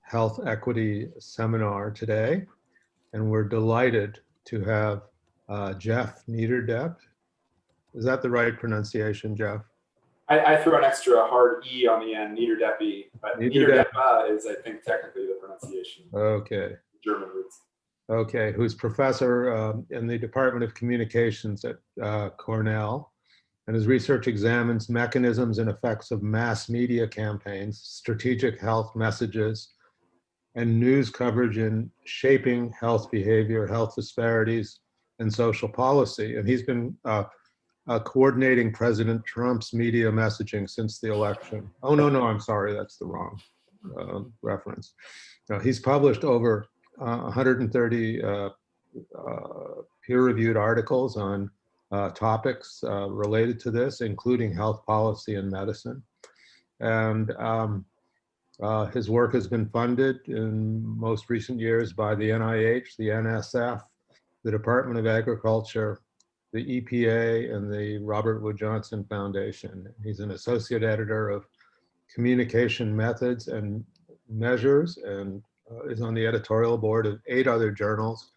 Health Equity Seminar today, and we're delighted to have Jeff Niederdeppe. Is that the right pronunciation, Jeff? I threw an extra hard E on the end, Niederdeppe, but Niederdeppe is, I think, technically the pronunciation. Okay. German roots. Okay, who's professor in the Department of Communications at Cornell, and his research examines mechanisms and effects of mass media campaigns, strategic health messages, and news coverage in shaping health behavior, health disparities, and social policy. And he's been coordinating President Trump's media messaging since the election. Oh, no, I'm sorry, that's the wrong reference. He's published over 130 peer-reviewed articles on topics related to this, including health policy and medicine. And his work has been funded in most recent years by the NIH, the NSF, the Department of Agriculture, the EPA, and the Robert Wood Johnson Foundation. He's an associate editor of Communication Methods and Measures, and is on the editorial board of 8 other journals,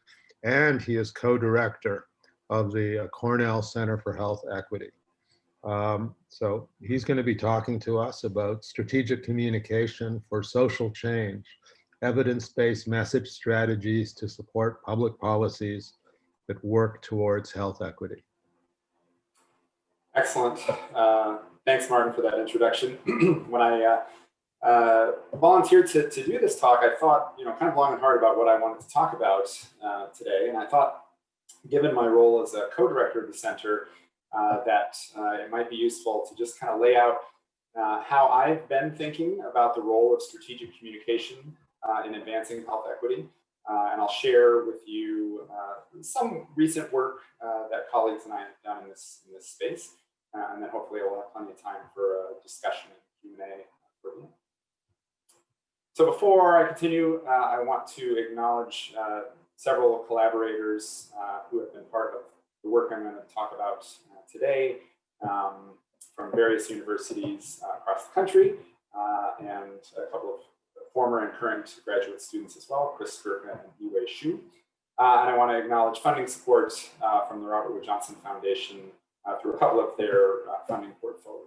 and he is co-director of the Cornell Center for Health Equity. So he's going to be talking to us about strategic communication for social change, evidence-based message strategies to support public policies that work towards health equity. Excellent. Thanks, Martin, for that introduction. When I volunteered to do this talk, I thought, kind of long and hard about what I wanted to talk about today. And I thought, given my role as a co-director of the center, that it might be useful to just kind of lay out how I've been thinking about the role of strategic communication in advancing health equity. And I'll share with you some recent work that colleagues and I have done in this space. And then hopefully we'll have plenty of time for a discussion and Q&A for you. So before I continue, I want to acknowledge several collaborators who have been part of the work I'm going to talk about today from various universities across the country, and a couple of former and current graduate students as well, Chris Skirka and Yiwei Xu. And I want to acknowledge funding support from the Robert Wood Johnson Foundation through a couple of their funding portfolio.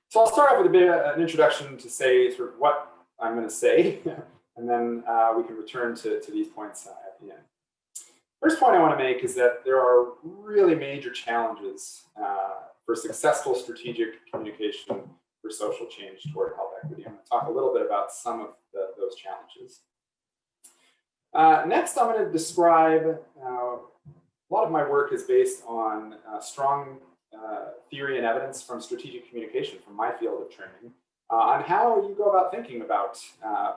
So I'll start off with a bit of an introduction to say sort of what I'm going to say, and then we can return to these points at the end. First point I want to make is that there are really major challenges for successful strategic communication for social change toward health equity. I'm going to talk a little bit about some of those challenges. Next, I'm going to describe, a lot of my work is based on strong theory and evidence from strategic communication from my field of training on how you go about thinking about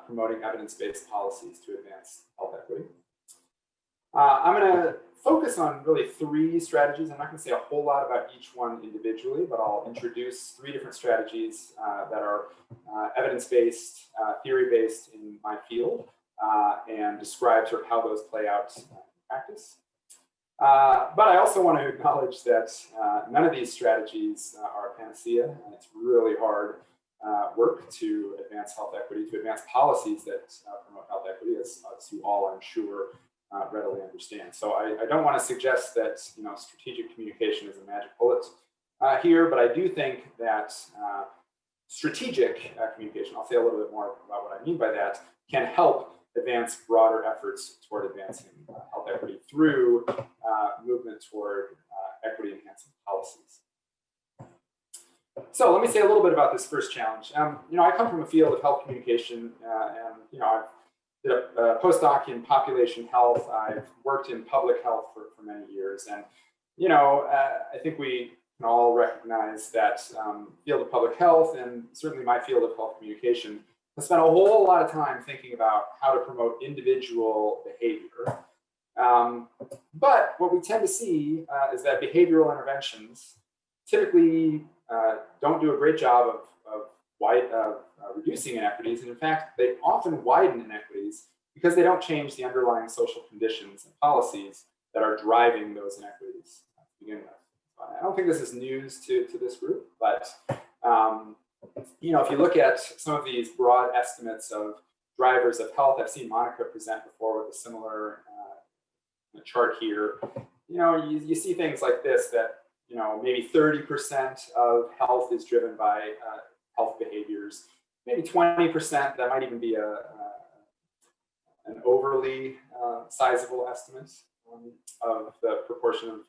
promoting evidence-based policies to advance health equity. I'm going to focus on really 3 strategies. I'm not going to say a whole lot about each one individually, but I'll introduce 3 different strategies that are evidence-based, theory-based in my field, and describe sort of how those play out in practice. But I also want to acknowledge that none of these strategies are a panacea, and it's really hard work to advance health equity, to advance policies that promote health equity, as you all, I'm sure, readily understand. So I don't want to suggest that strategic communication is a magic bullet here, but I do think that strategic communication, I'll say a little bit more about what I mean by that, can help advance broader efforts toward advancing health equity through movement toward equity-enhancing policies. So let me say a little bit about this first challenge. I come from a field of health communication, and I did a postdoc in population health. I've worked in public health for many years, and I think we can all recognize that field of public health, and certainly my field of health communication, I spent a whole lot of time thinking about how to promote individual behavior. But what we tend to see is that behavioral interventions typically don't do a great job of reducing inequities. And in fact, they often widen inequities because they don't change the underlying social conditions and policies that are driving those inequities to begin with. I don't think this is news to this group, but if you look at some of these broad estimates of drivers of health, I've seen Monica present before with a similar chart here. You see things like this, that maybe 30% of health is driven by health behaviors, maybe 20%. That might even be an overly sizable estimate of the proportion of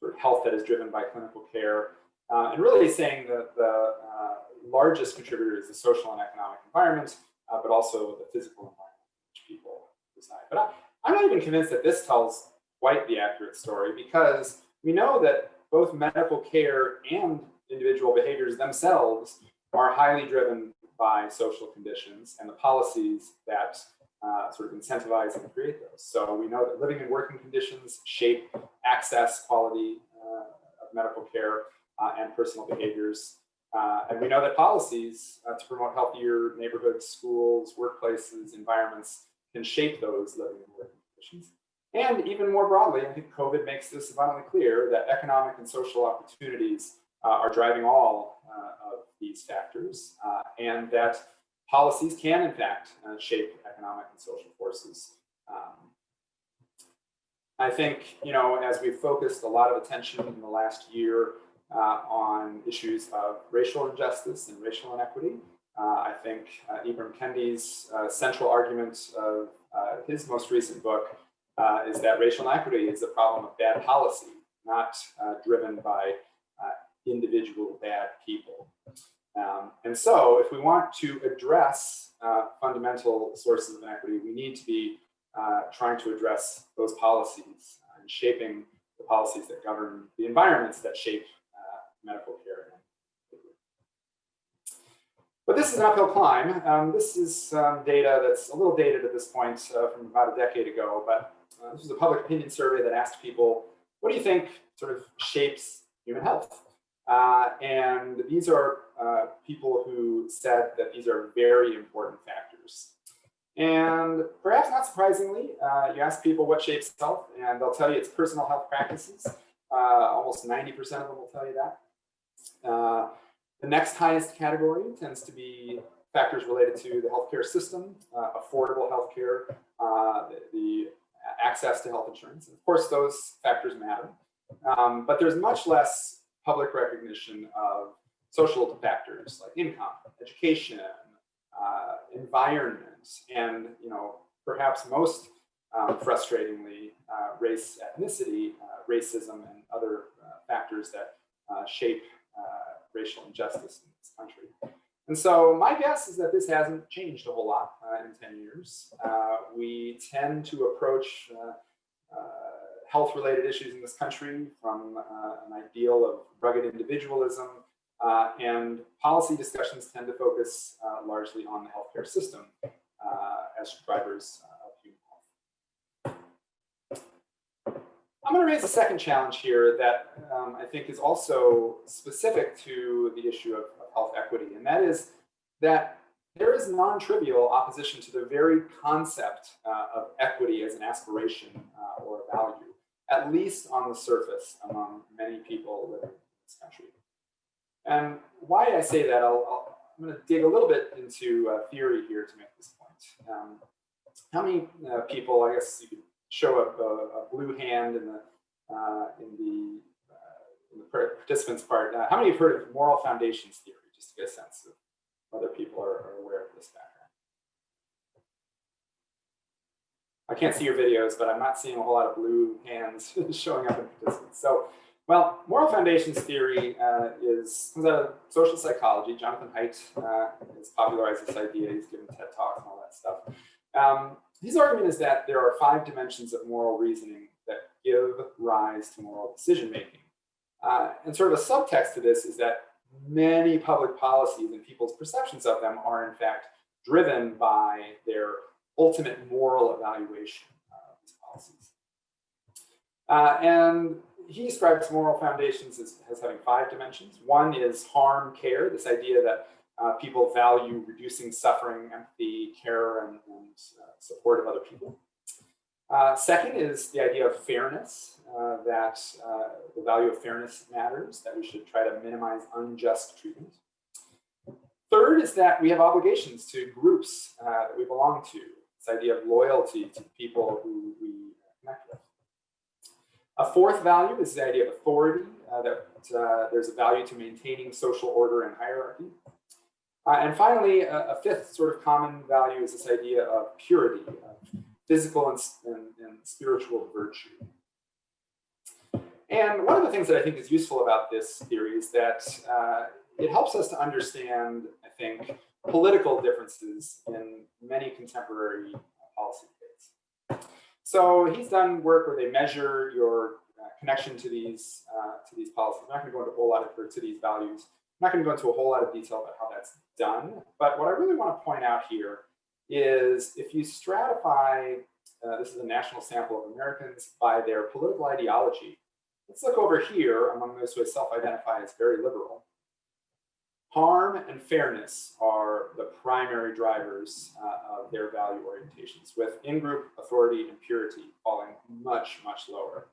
sort of health that is driven by clinical care, and really saying that the largest contributor is the social and economic environment, but also the physical environment in which people reside. But I'm not even convinced that this tells quite the accurate story, because we know that both medical care and individual behaviors themselves are highly driven by social conditions and the policies that sort of incentivize and create those. So we know that living and working conditions shape access, quality of medical care, and personal behaviors. And we know that policies to promote healthier neighborhoods, schools, workplaces, environments can shape those living and working conditions. And even more broadly, I think COVID makes this abundantly clear that economic and social opportunities are driving all of these factors, and that policies can, in fact, shape economic and social forces. I think, as we've focused a lot of attention in the last year on issues of racial injustice and racial inequity, I think Ibram Kendi's central argument of his most recent book is that racial inequity is a problem of bad policy, not driven by individual bad people. And so if we want to address fundamental sources of inequity, we need to be trying to address those policies and shaping the policies that govern the environments that shape medical care. But this is an uphill climb. This is data that's a little dated at this point from about a decade ago, but this was a public opinion survey that asked people, what do you think sort of shapes human health? And these are people who said that these are very important factors. And perhaps not surprisingly, you ask people what shapes health, and they'll tell you it's personal health practices. Almost 90% of them will tell you that. The next highest category tends to be factors related to the healthcare system, affordable healthcare, the access to health insurance. And of course, those factors matter. But there's much less public recognition of social factors like income, education, environment, and perhaps most frustratingly, race, ethnicity, racism, and other factors that shape racial injustice in this country. And so my guess is that this hasn't changed a whole lot in 10 years. We tend to approach health-related issues in this country from an ideal of rugged individualism, and policy discussions tend to focus largely on the healthcare system as drivers of human health. I'm going to raise a second challenge here that I think is also specific to the issue of health equity, and that is that there is non-trivial opposition to the very concept of equity as an aspiration or a value, at least on the surface among many people living in this country. And why I say that, I'm going to dig a little bit into theory here to make this point. How many people, I guess you could show up a blue hand in the participants part. How many have heard of moral foundations theory, just to get a sense of whether people are aware of this background? I can't see your videos, but I'm not seeing a whole lot of blue hands showing up in participants. So, well, moral foundations theory comes out of social psychology. Jonathan Haidt has popularized this idea. He's given TED Talks and all that stuff. His argument is that there are 5 dimensions of moral reasoning that give rise to moral decision making. And sort of a subtext to this is that many public policies and people's perceptions of them are in fact driven by their ultimate moral evaluation of these policies. And he describes moral foundations as having 5 dimensions. One is harm care, this idea that people value reducing suffering, empathy, care, and support of other people. Second is the idea of fairness, that the value of fairness matters, that we should try to minimize unjust treatment. Third is that we have obligations to groups that we belong to. This idea of loyalty to the people who we connect with. A fourth value is the idea of authority, that there's a value to maintaining social order and hierarchy. And finally, a fifth sort of common value is this idea of purity, of physical and spiritual virtue. And one of the things that I think is useful about this theory is that it helps us to understand, I think, political differences in many contemporary policy debates. So he's done work where they measure your connection to these policies. I'm not going to go into a whole lot of, to these values. I'm not going to go into a whole lot of detail about how that's done. But what I really want to point out here is if you stratify, this is a national sample of Americans by their political ideology. Let's look over here among those who self-identify as very liberal. Harm and fairness are the primary drivers of their value orientations, with in-group authority and purity falling much, much lower.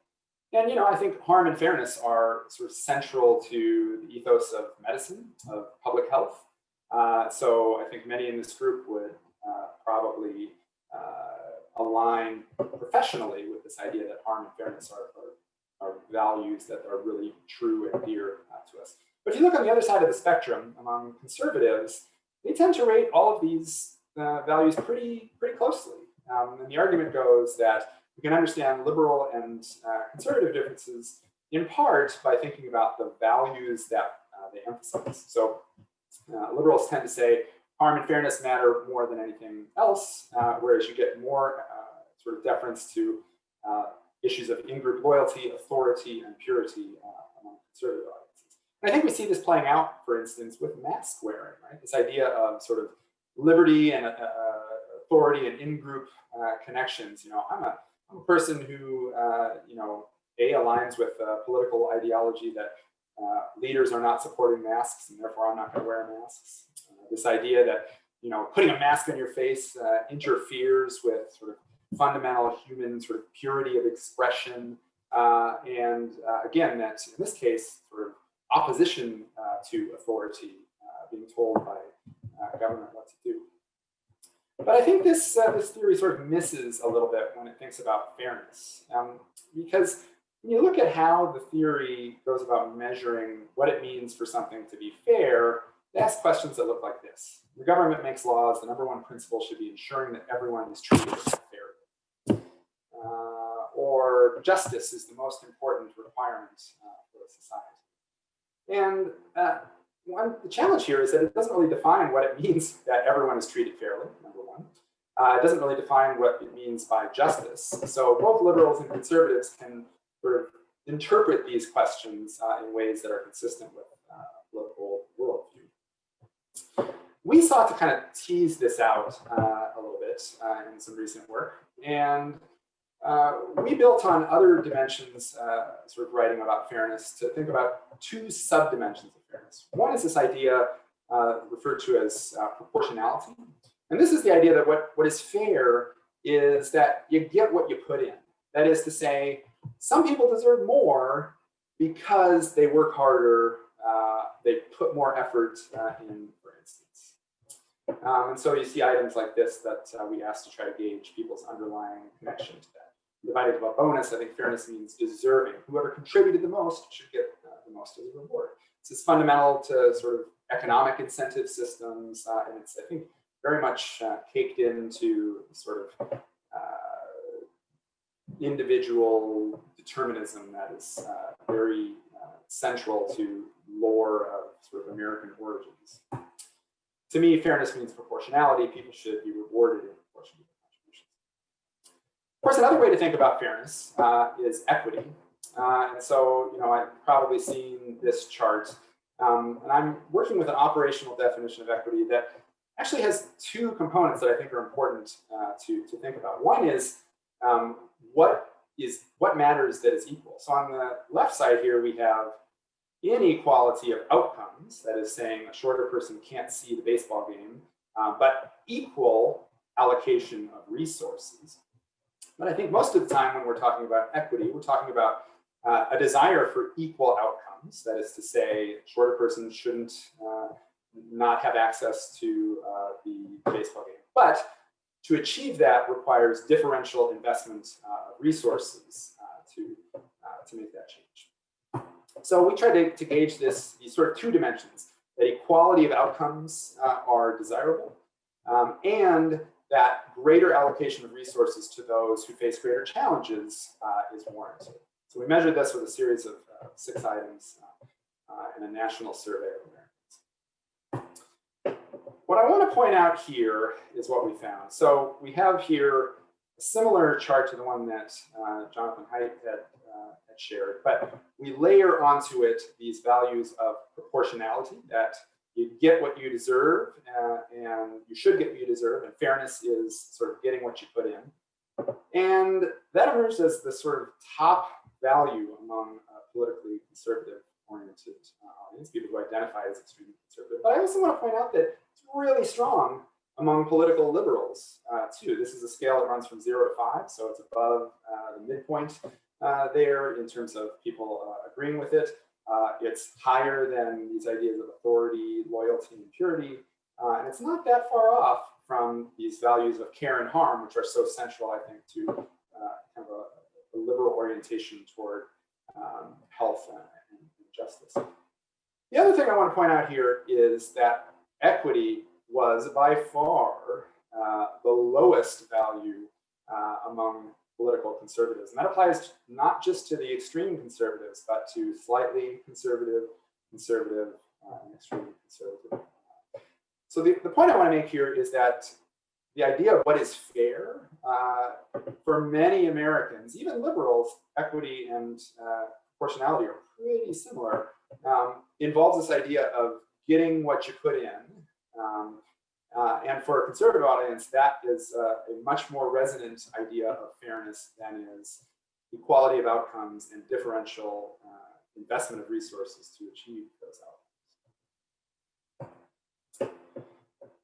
And I think harm and fairness are sort of central to the ethos of medicine, of public health. So I think many in this group would probably align professionally with this idea that harm and fairness are values that are really true and dear to us. But if you look on the other side of the spectrum, among conservatives, they tend to rate all of these values pretty closely. And the argument goes that we can understand liberal and conservative differences in part by thinking about the values that they emphasize. So liberals tend to say harm and fairness matter more than anything else, whereas you get more sort of deference to issues of in-group loyalty, authority, and purity among conservative audiences. And I think we see this playing out, for instance, with mask wearing, right? This idea of sort of liberty and authority and in-group connections. I'm a person who, aligns with political ideology that leaders are not supporting masks, and therefore I'm not going to wear masks. This idea that, putting a mask on your face interferes with sort of fundamental human sort of purity of expression, and again, that in this case, sort of opposition to authority, being told by government what to do. But I think this theory sort of misses a little bit when it thinks about fairness, because when you look at how the theory goes about measuring what it means for something to be fair, it asks questions that look like this. The government makes laws. The number one principle should be ensuring that everyone is treated fairly. Or justice is the most important requirement for a society. And the challenge here is that it doesn't really define what it means that everyone is treated fairly, number one. It doesn't really define what it means by justice. So both liberals and conservatives can sort of interpret these questions in ways that are consistent with political worldview. We sought to kind of tease this out a little bit in some recent work. And we built on other dimensions, sort of writing about fairness, to think about two sub-dimensions of fairness. One is this idea referred to as proportionality. And this is the idea that what is fair is that you get what you put in. That is to say, some people deserve more because they work harder, they put more effort in, for instance. And so you see items like this that we asked to try to gauge people's underlying connection to that. Divided by bonus, I think fairness means deserving. Whoever contributed the most should get the most as a reward. This is fundamental to sort of economic incentive systems, and it's, I think, very much caked into sort of individual determinism that is very central to lore of sort of American origins. To me, fairness means proportionality. People should be rewarded in proportion to their contributions. Of course, another way to think about fairness is equity. And so, I've probably seen this chart. And I'm working with an operational definition of equity that actually has two components that I think are important to think about. One is what matters that is equal. So on the left side here, we have inequality of outcomes. That is saying a shorter person can't see the baseball game, but equal allocation of resources. But I think most of the time when we're talking about equity, we're talking about a desire for equal outcomes. That is to say, a shorter person shouldn't not have access to the baseball game. But to achieve that requires differential investment of resources to make that change. So we try to gauge these sort of two dimensions, that equality of outcomes are desirable, and that greater allocation of resources to those who face greater challenges is warranted. So we measured this with a series of 6 items in a national survey of Americans. What I want to point out here is what we found. So we have here a similar chart to the one that Jonathan Haidt had shared, but we layer onto it these values of proportionality, that you get what you deserve, and you should get what you deserve, and fairness is sort of getting what you put in. And that emerged as the sort of top value among politically conservative-oriented audience, people who identify as extremely conservative. But I also want to point out that it's really strong among political liberals, too. This is a scale that runs from 0 to 5, so it's above the midpoint there in terms of people agreeing with it. It's higher than these ideas of authority, loyalty, and purity, and it's not that far off from these values of care and harm, which are so central, I think, to kind of a liberal orientation toward health and justice. The other thing I want to point out here is that equity was by far the lowest value among political conservatives. And that applies not just to the extreme conservatives, but to slightly conservative, and extremely conservative. So the point I want to make here is that the idea of what is fair, for many Americans, even liberals, equity and proportionality are pretty similar, involves this idea of getting what you put in. And for a conservative audience, that is a much more resonant idea of fairness than is equality of outcomes and differential investment of resources to achieve those outcomes.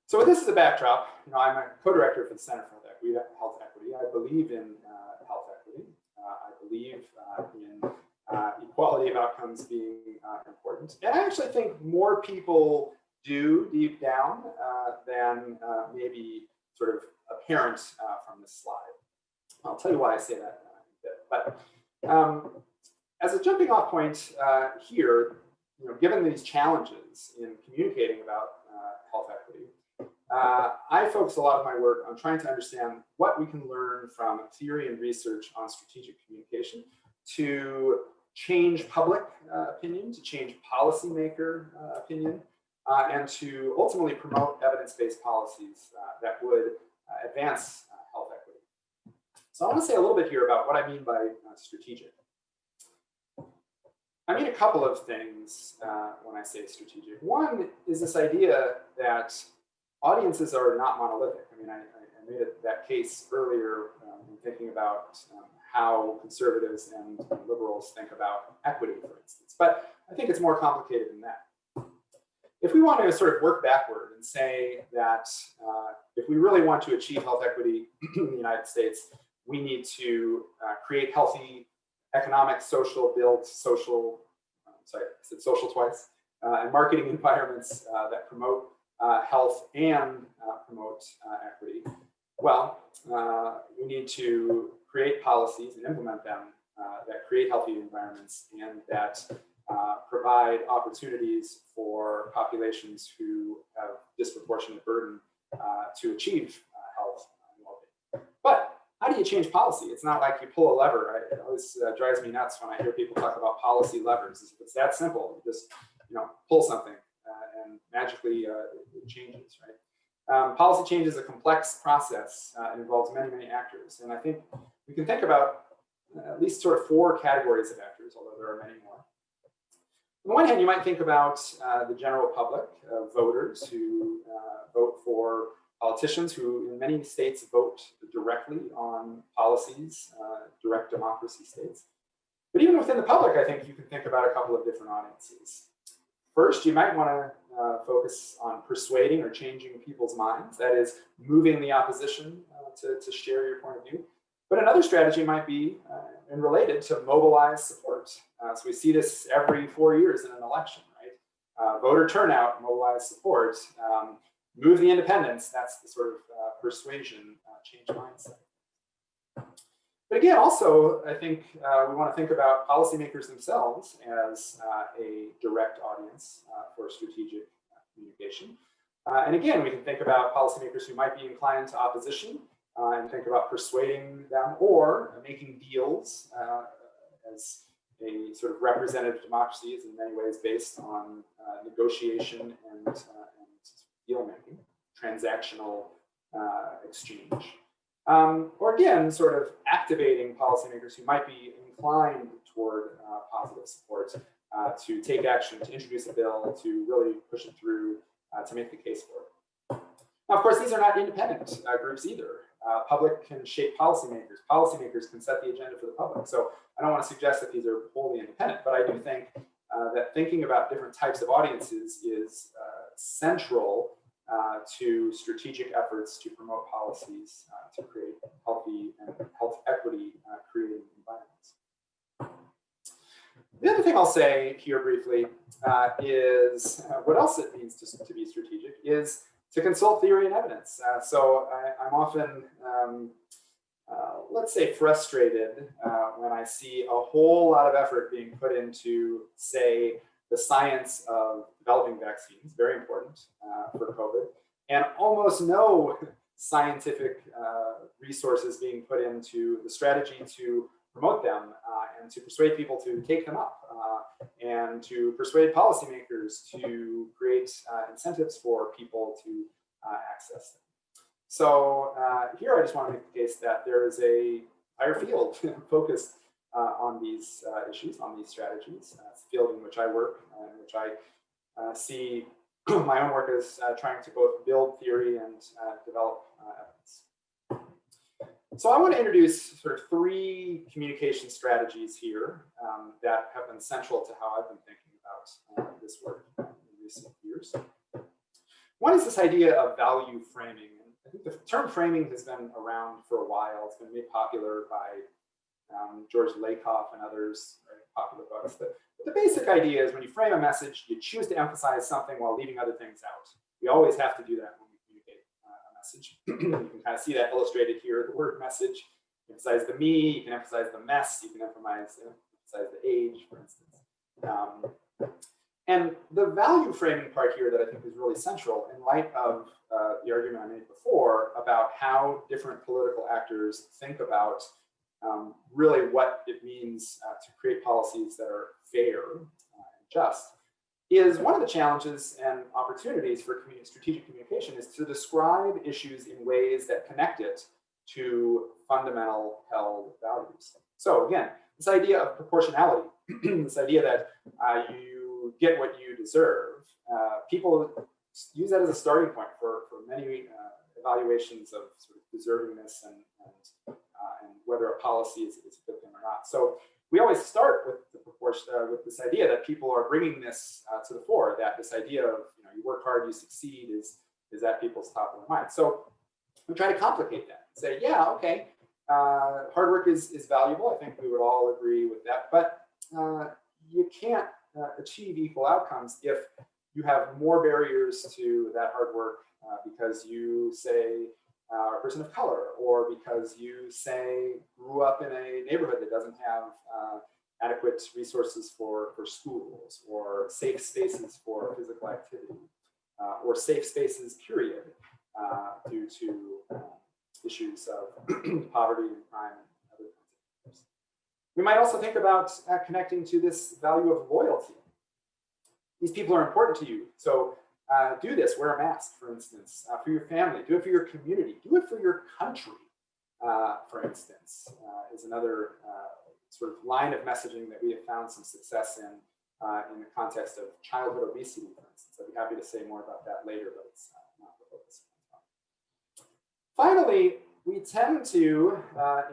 So with this as a backdrop, I'm a co-director for the Center for Health Equity. I believe in health equity. I believe in equality of outcomes being important. And I actually think more people do deep down than maybe sort of apparent from this slide. I'll tell you why I say that in a bit. But as a jumping off point here, given these challenges in communicating about health equity, I focus a lot of my work on trying to understand what we can learn from theory and research on strategic communication to change public opinion, to change policymaker opinion, and to ultimately promote evidence-based policies that would advance health equity. So I want to say a little bit here about what I mean by strategic. I mean a couple of things when I say strategic. One is this idea that audiences are not monolithic. I mean, I made that case earlier in thinking about how conservatives and liberals think about equity, for instance. But I think it's more complicated than that. If we want to sort of work backward and say that if we really want to achieve health equity in the United States, we need to create healthy economic, social, build social, sorry, I said social twice, and marketing environments that promote health and promote equity. Well, we need to create policies and implement them that create healthy environments and that provide opportunities for populations who have disproportionate burden to achieve health and well-being. But how do you change policy? It's not like you pull a lever. It always drives me nuts when I hear people talk about policy levers. It's that simple. You just pull something and magically it changes, right? Policy change is a complex process. It involves many, many actors. And I think we can think about at least sort of 4 categories of actors, although there are many more. On the one hand, you might think about the general public, voters who vote for politicians who in many states vote directly on policies, direct democracy states. But even within the public, I think you can think about a couple of different audiences. First, you might want to focus on persuading or changing people's minds, that is, moving the opposition to share your point of view. But another strategy might be, and related, to mobilize support. So we see this every 4 years in an election, right? voter turnout, mobilize support, move the independents. That's the sort of persuasion, change mindset. But again, also, I think we want to think about policymakers themselves as a direct audience for strategic communication. And again, we can think about policymakers who might be inclined to opposition and think about persuading them or making deals as a sort of representative democracy is in many ways based on negotiation and deal making, transactional exchange. Or again, sort of activating policymakers who might be inclined toward positive support to take action, to introduce a bill, to really push it through, to make the case for it. Now, of course, these are not independent groups either. Public can shape policymakers. Policymakers can set the agenda for the public. So I don't want to suggest that these are wholly independent, but I do think that thinking about different types of audiences is central to strategic efforts to promote policies to create healthy and health equity creating environments. The other thing I'll say here briefly is what else it means to be strategic is to consult theory and evidence. So I'm often, let's say, frustrated when I see a whole lot of effort being put into, say, the science of developing vaccines, very important for COVID, and almost no scientific resources being put into the strategy to promote them and to persuade people to take them up and to persuade policymakers to create incentives for people to access them. So here I just want to make the case that there is a entire field focused on these issues, on these strategies. It's the field in which I work, in which I see my own work as trying to both build theory and develop evidence. So I want to introduce sort of 3 communication strategies here that have been central to how I've been thinking about this work in recent years. One is this idea of value framing. And I think the term framing has been around for a while. It's been made popular by George Lakoff and others, very popular books. But the basic idea is when you frame a message, you choose to emphasize something while leaving other things out. We always have to do that when we communicate a message. You can kind of see that illustrated here, the word message. You can emphasize the me, you can emphasize the mess, you can emphasize the age, for instance. And the value framing part here that I think is really central in light of the argument I made before about how different political actors think about really what it means to create policies that are fair and just, is one of the challenges and opportunities for strategic communication is to describe issues in ways that connect it to fundamental held values. So again, this idea of proportionality, this idea that you get what you deserve, people use that as a starting point for many evaluations of sort of deservingness and whether a policy is a good thing or not. So we always start with the proportion, with this idea that people are bringing this to the fore, that this idea of you work hard, you succeed is at people's top of their mind. So we try to complicate that and say, yeah, okay, hard work is valuable. I think we would all agree with that, but you can't achieve equal outcomes if you have more barriers to that hard work because you say are a person of color, or because you say grew up in a neighborhood that doesn't have adequate resources for schools, or safe spaces for physical activity, or safe spaces, period, due to issues of poverty and crime and other kinds of things. We might also think about connecting to this value of loyalty. These people are important to you, so do this, wear a mask, for instance, for your family, do it for your community, do it for your country, for instance, is another sort of line of messaging that we have found some success in the context of childhood obesity, for instance. I'd be happy to say more about that later, but it's not the focus. Finally, we tend to,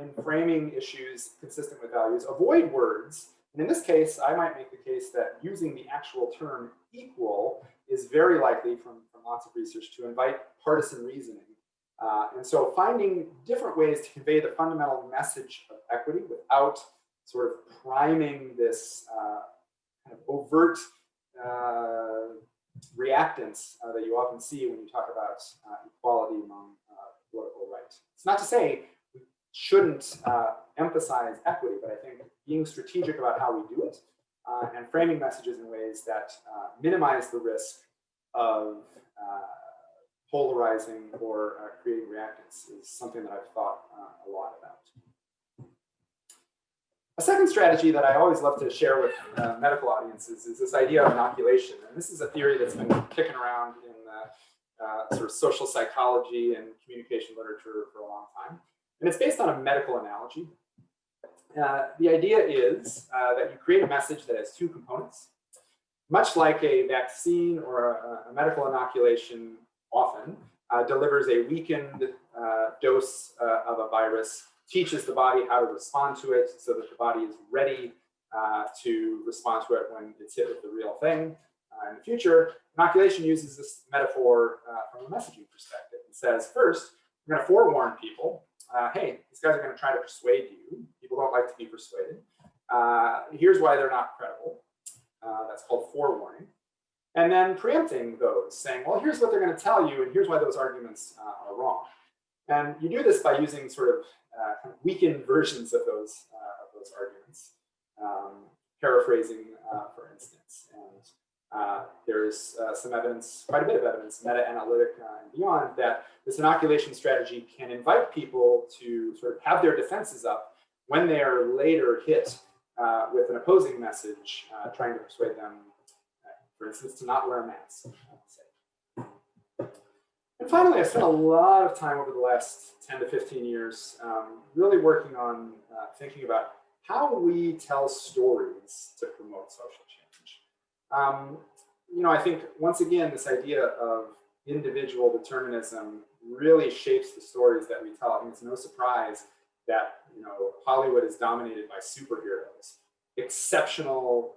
in framing issues consistent with values, avoid words. And in this case, I might make the case that using the actual term equal is very likely from lots of research to invite partisan reasoning. And so finding different ways to convey the fundamental message of equity without sort of priming this kind of overt reactance that you often see when you talk about equality among political rights. It's not to say we shouldn't emphasize equity, but I think being strategic about how we do it and framing messages in ways that minimize the risk of polarizing or creating reactance is something that I've thought a lot about. A second strategy that I always love to share with medical audiences is this idea of inoculation. And this is a theory that's been kicking around in sort of social psychology and communication literature for a long time. And it's based on a medical analogy. The idea is that you create a message that has two components. Much like a vaccine or a medical inoculation often delivers a weakened dose of a virus, teaches the body how to respond to it so that the body is ready to respond to it when it's hit with the real thing in the future. Inoculation uses this metaphor from a messaging perspective. It says, first, we're going to forewarn people, hey, these guys are going to try to persuade you. People don't like to be persuaded. Here's why they're not credible. That's called forewarning. And then preempting those, saying, well, here's what they're going to tell you, and here's why those arguments are wrong. And you do this by using sort of kind of weakened versions of those arguments, paraphrasing, for instance. And there's some evidence, quite a bit of evidence, meta-analytic and beyond, that this inoculation strategy can invite people to sort of have their defenses up when they are later hit with an opposing message, trying to persuade them, for instance, to not wear a mask. And finally, I spent a lot of time over the last 10 to 15 years really working on thinking about how we tell stories to promote social change. You know, I think, once again, this idea of individual determinism really shapes the stories that we tell. I mean, it's no surprise that, you know, Hollywood is dominated by superheroes, exceptional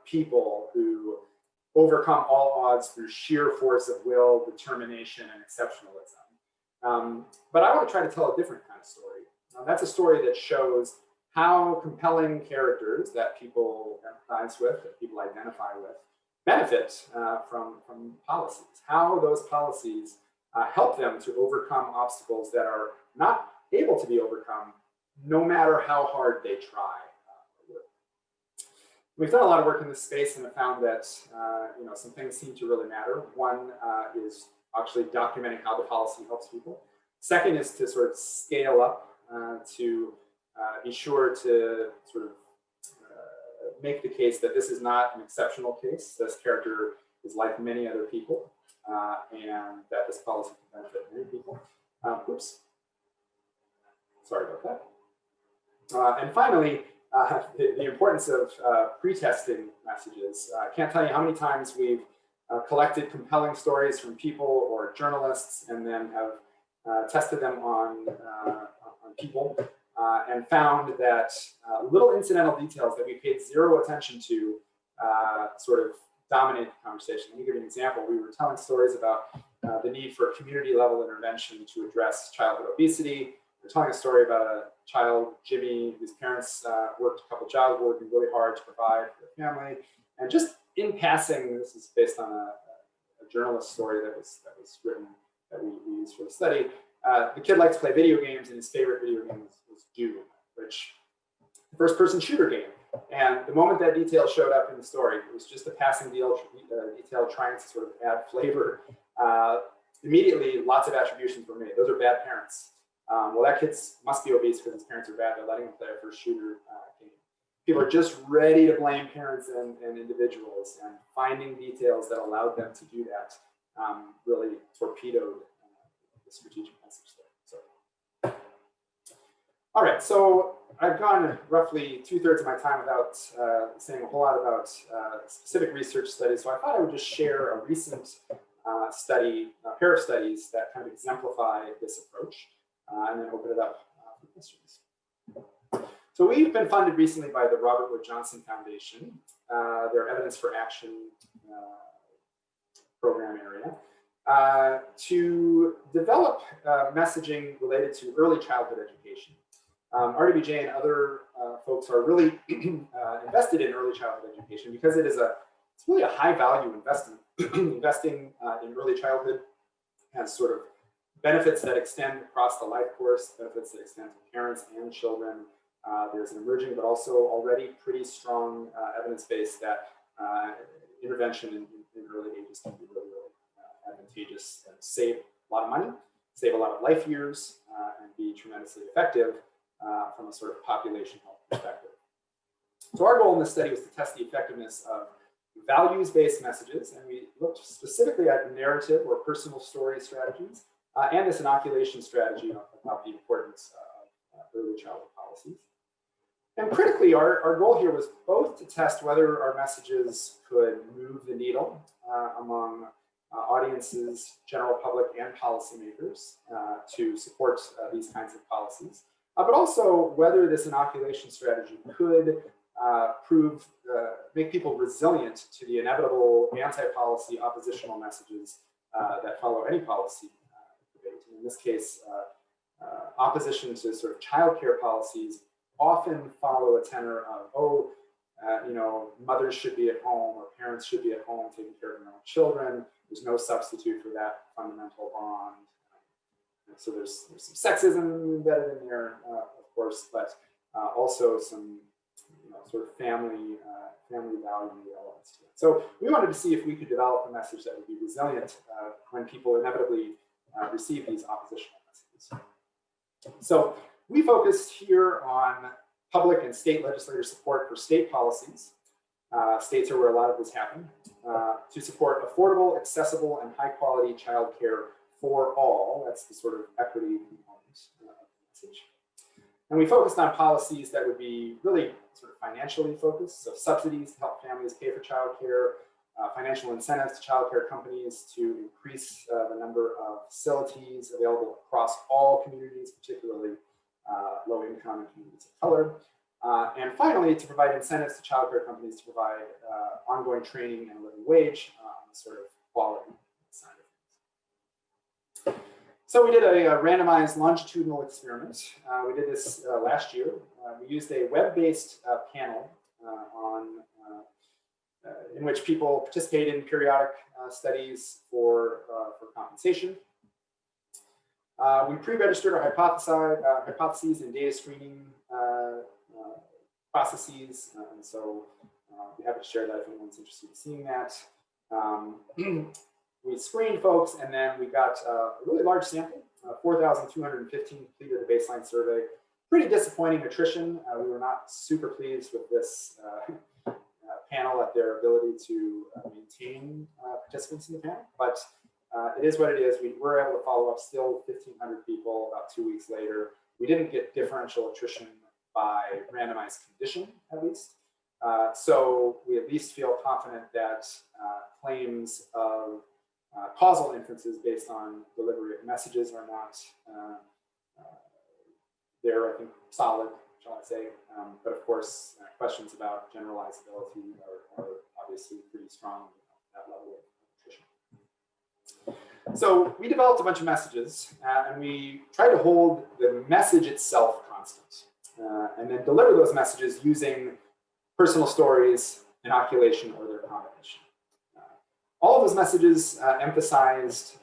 people who overcome all odds through sheer force of will, determination, and exceptionalism. But I want to try to tell a different kind of story. That's a story that shows how compelling characters that people empathize with, that people identify with, benefit from policies, how those policies help them to overcome obstacles that are not able to be overcome, no matter how hard they try. We've done a lot of work in this space and have found that you know, some things seem to really matter. One is actually documenting how the policy helps people. Second is to sort of scale up to be sure to sort of make the case that this is not an exceptional case. This character is like many other people, and that this policy can benefit many people. Oops. Sorry about that. And finally, the importance of pre-testing messages. I can't tell you how many times we've collected compelling stories from people or journalists and then have tested them on people and found that little incidental details that we paid zero attention to sort of dominate the conversation. Let me give you an example. We were telling stories about the need for community level intervention to address childhood obesity. We're telling a story about a child, Jimmy, whose parents worked a couple jobs, working really hard to provide for the family. And just in passing, this is based on a journalist story that was written, that we used for the study. The kid likes to play video games, and his favorite video game was Doom, which the first-person shooter game. And the moment that detail showed up in the story, it was just a passing detail trying to sort of add flavor. Immediately, lots of attributions were made. Those are bad parents. Well, that kid must be obese because his parents are bad. They're letting him play a first shooter game. People are just ready to blame parents and individuals, and finding details that allowed them to do that really torpedoed the strategic message there. So, all right, so I've gone roughly 2/3 of my time without saying a whole lot about specific research studies. So I thought I would just share a recent study, a pair of studies that kind of exemplify this approach. And then open it up for questions. So we've been funded recently by the Robert Wood Johnson Foundation, their Evidence for Action program area, to develop messaging related to early childhood education. RWJ and other folks are really invested in early childhood education because it is a It's really a high value investment. Investing in early childhood has sort of benefits that extend across the life course, benefits that extend to parents and children. There's an emerging but also already pretty strong evidence base that intervention in early ages can be really, really advantageous and save a lot of money, save a lot of life years, and be tremendously effective from a sort of population health perspective. So our goal in this study was to test the effectiveness of values-based messages, and we looked specifically at narrative or personal story strategies and this inoculation strategy about the importance of early childhood policies. And critically, our goal here was both to test whether our messages could move the needle among audiences, general public, and policymakers to support these kinds of policies, but also whether this inoculation strategy could make people resilient to the inevitable anti-policy oppositional messages that follow any policy debate. And in this case, opposition to sort of childcare policies often follow a tenor of, mothers should be at home or parents should be at home taking care of their own children. There's no substitute for that fundamental bond. So there's some sexism embedded in there, of course, but also some sort of family value elements to it. So we wanted to see if we could develop a message that would be resilient when people inevitably receive these oppositional messages. So we focused here on public and state legislator support for state policies. States are where a lot of this happened, to support affordable, accessible, and high-quality childcare for all. That's the sort of equity component of the message. And we focused on policies that would be really sort of financially focused, so subsidies to help families pay for childcare, financial incentives to childcare companies to increase the number of facilities available across all communities, particularly low-income and communities of color. And finally, to provide incentives to childcare companies to provide ongoing training and a living wage on the sort of quality side of things. So we did a randomized longitudinal experiment. We did this last year. We used a web-based panel in which people participated in periodic studies for compensation. We pre-registered our hypotheses and data screening processes, and so I'd be happy to share that if anyone's interested in seeing that. We screened folks, and then we got a really large sample, 4,215 completed a baseline survey. Pretty disappointing attrition. We were not super pleased with this panel at their ability to maintain participants in the panel, but it is what it is. We were able to follow up still 1,500 people about 2 weeks later. We didn't get differential attrition by randomized condition, at least. So we at least feel confident that claims of causal inferences based on delivery of messages are not, they're, I think, solid, shall I say. But of course, questions about generalizability are obviously pretty strong at that level of attrition. So we developed a bunch of messages, and we tried to hold the message itself constant, and then deliver those messages using personal stories, inoculation, or their combination. All of those messages emphasized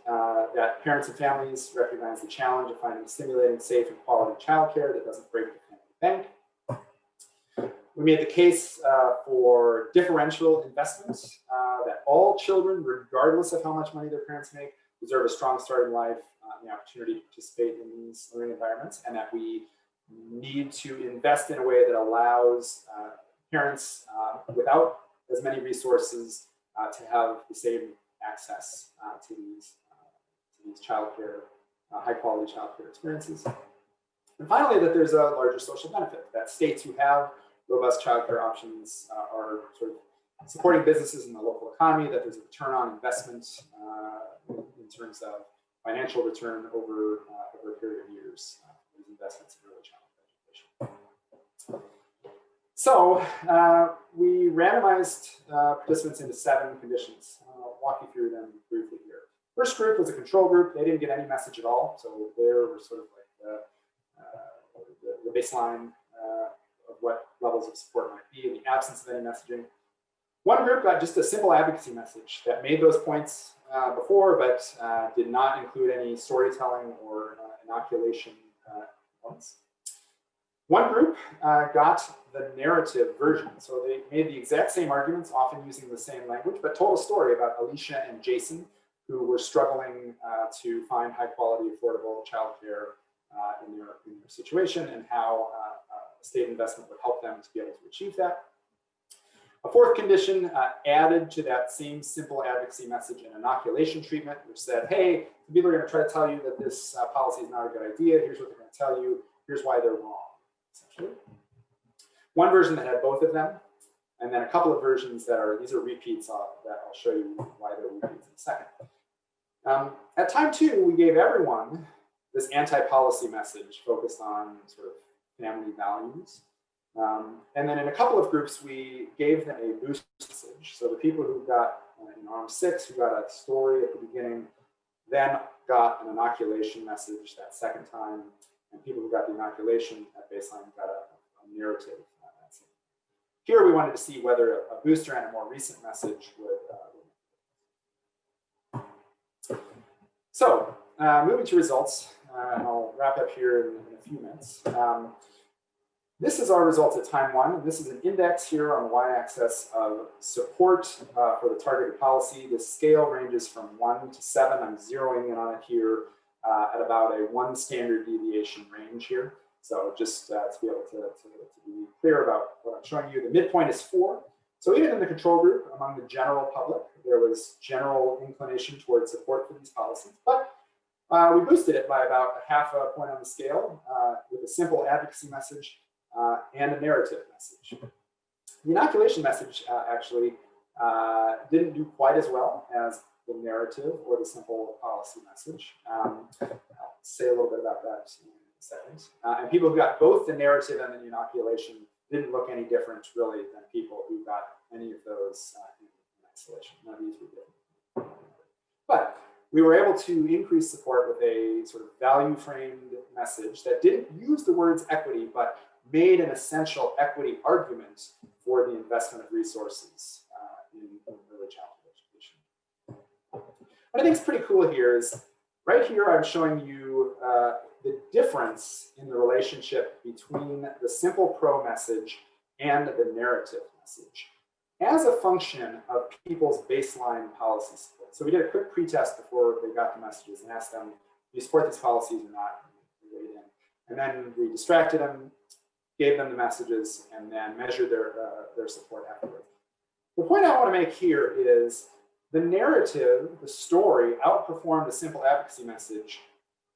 that parents and families recognize the challenge of finding stimulating, safe, and quality childcare that doesn't break the family bank. We made the case for differential investments, that all children, regardless of how much money their parents make, deserve a strong start in life, the opportunity to participate in these learning environments, and that we need to invest in a way that allows parents without as many resources to have the same access to these childcare, high-quality childcare experiences. And finally, that there's a larger social benefit, that states who have robust childcare options are sort of supporting businesses in the local economy, that there's a return on investment in terms of financial return over a period of years for these investments in early childhood education. So we randomized participants into 7 conditions. I'll walk you through them briefly here. First group was a control group. They didn't get any message at all. So there were sort of like the baseline of what levels of support might be in the absence of any messaging. One group got just a simple advocacy message that made those points before, but did not include any storytelling or inoculation points. One group got the narrative version. So they made the exact same arguments, often using the same language, but told a story about Alicia and Jason, who were struggling to find high quality, affordable childcare in their situation, and how state investment would help them to be able to achieve that. A fourth condition added to that same simple advocacy message an inoculation treatment, which said, hey, people are going to try to tell you that this policy is not a good idea. Here's what they're going to tell you. Here's why they're wrong, essentially. One version that had both of them, and then a couple of versions that are, these are repeats that I'll show you why they're repeats in a second. At time 2, we gave everyone this anti-policy message focused on sort of family values. And then in a couple of groups, we gave them a boost message. So the people who got in arm 6, who got a story at the beginning, then got an inoculation message that second time. And people who got the inoculation at baseline got a narrative. Here we wanted to see whether a booster and a more recent message would. So moving to results, and I'll wrap up here in a few minutes. This is our results at time 1. This is an index here on the y-axis of support for the targeted policy. The scale ranges from 1 to 7. I'm zeroing in on it here at about a 1 standard deviation range here. So just to be able to be clear about what I'm showing you, the midpoint is 4. So even in the control group, among the general public, there was general inclination towards support for these policies. But we boosted it by about ½ a point on the scale with a simple advocacy message and a narrative message. The inoculation message actually didn't do quite as well as the narrative or the simple policy message. I'll say a little bit about that in a second. And people who got both the narrative and the inoculation didn't look any different, really, than people who got any of those in isolation. None of these were different. But we were able to increase support with a sort of value-framed message that didn't use the words equity, but made an essential equity argument for the investment of resources in early childhood education. What I think is pretty cool here is, right here I'm showing you the difference in the relationship between the simple pro message and the narrative message as a function of people's baseline policy support. So we did a quick pretest before they got the messages and asked them, do you support these policies or not? And then we distracted them, gave them the messages, and then measured their support afterwards. The point I want to make here is the narrative, the story, outperformed the simple advocacy message